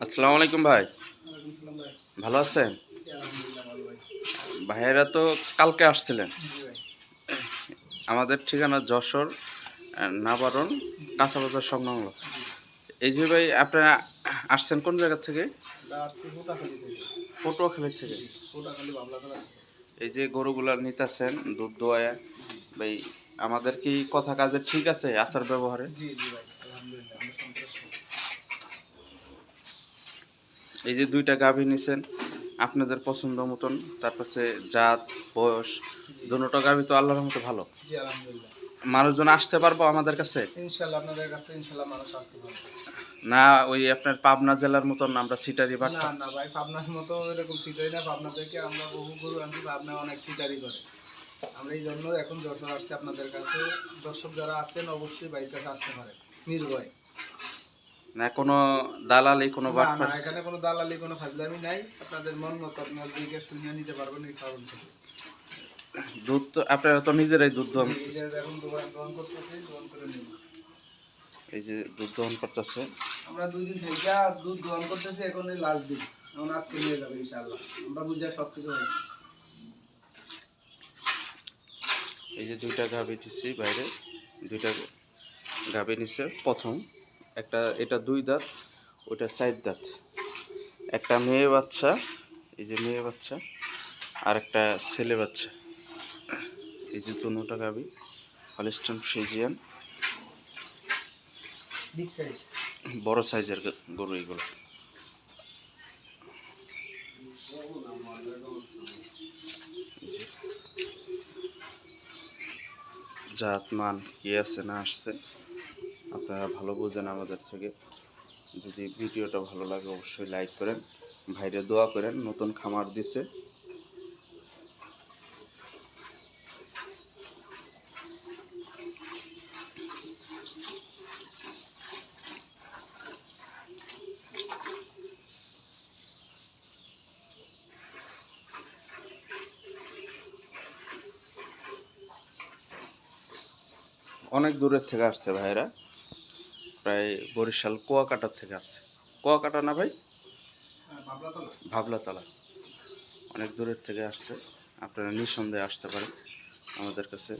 আসসালামু আলাইকুম ভাই। ভালো আছেন? ভাইয়েরা তো কালকে আসছিলেন। আমাদের ঠিকানা যশোর নাবারণ কাঁচা বাজার সংলগ্ন। এই যে ভাই আপনারা আসছেন কোন জায়গা থেকে? পটুয়াখালী থেকে। এই যে গরুগুলা নিতেছেন দুধ দোয়ায় ভাই, আমাদের কি কথা কাজে ঠিক আছে আচার ব্যবহারে? এই যে দুইটা গাভী নিছেন আপনাদের পছন্দ মতন, তারপরে জাত বয়স দুটো গাভী তো আল্লাহর মতো ভালো। মানুষজন আসতে পারবো আমাদের কাছে? ইনশাআল্লাহ আপনাদের কাছে ইনশাআল্লাহ মানুষ আসতে পারবে। না ওই আপনার পাবনা জেলার মতন আমরা সিটারি বাট? না না ভাই, পাবনার মতো এরকম সিটারি না। পাবনা থেকে আমরা বহু গরু আনছি, পাবনা অনেক সিটারি করে। আমরা এই জন্য এখন যশোর আসছি আপনাদের কাছে। দর্শক যারা আছেন অবশ্যই বাড়ির কাছে আসতে পারে নির্ভয়। না কোনো দালালি কোনো বাট? না এখানে কোনো দালালি কোনো ফাজলামি নাই। আপনাদের মন মতো আপনার দিকে শুনিয়ে নিতে পারবেন এই কারণ থেকে। দুধ তো আপনারা তো নিজেরাই দুধ দহন এখন দোকান করতেছি, দোকান করে নিন। এই যে দুধ দহন করতেছে। আমরা 2 দিন থেকে দুধ দোকান করতেছি, এখন এই লাস্ট দিন। এখন আজকে নিয়ে যাবে ইনশাআল্লাহ। আমরা বুঝে সবকিছু হয়েছে। এই যে দুইটা গাভী দিচ্ছি বাইরে, দুইটা গাভী নিছে। প্রথম একটা, এটা 2 দাঁত, ওইটা 4 দাঁত। একটা মেয়ে বাচ্চা, এই যে মেয়ে বাচ্চা, আর একটা ছেলে বাচ্চা। এই যে দুটোটা গাভী হলিস্টাইন ফ্রিজিয়ান, বড় সাইজের গরু এগুলো। জাত মান কি আছে না আসছে আপনারা ভালো বোঝেন আমাদের থেকে। যদি ভিডিওটা ভালো লাগে অবশ্যই লাইক করেন, ভাইরে দোয়া করেন, নতুন খামার দিছে। অনেক দূরের থেকে আসছে ভাইরা, প্রায় বরিশাল কুয়াকাটার থেকে আসছে। কুয়াকাটা না ভাই? ভাবলাতলা। অনেক দূরের থেকে আসছে, আপনারা নিঃসন্দেহে আসতে পারেন আমাদের কাছে।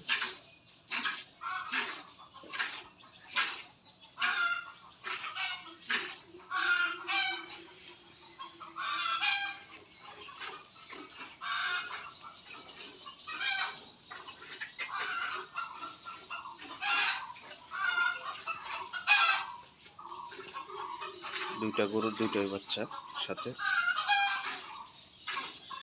দুইটা গরুর দুইটাই বাচ্চা সাথে।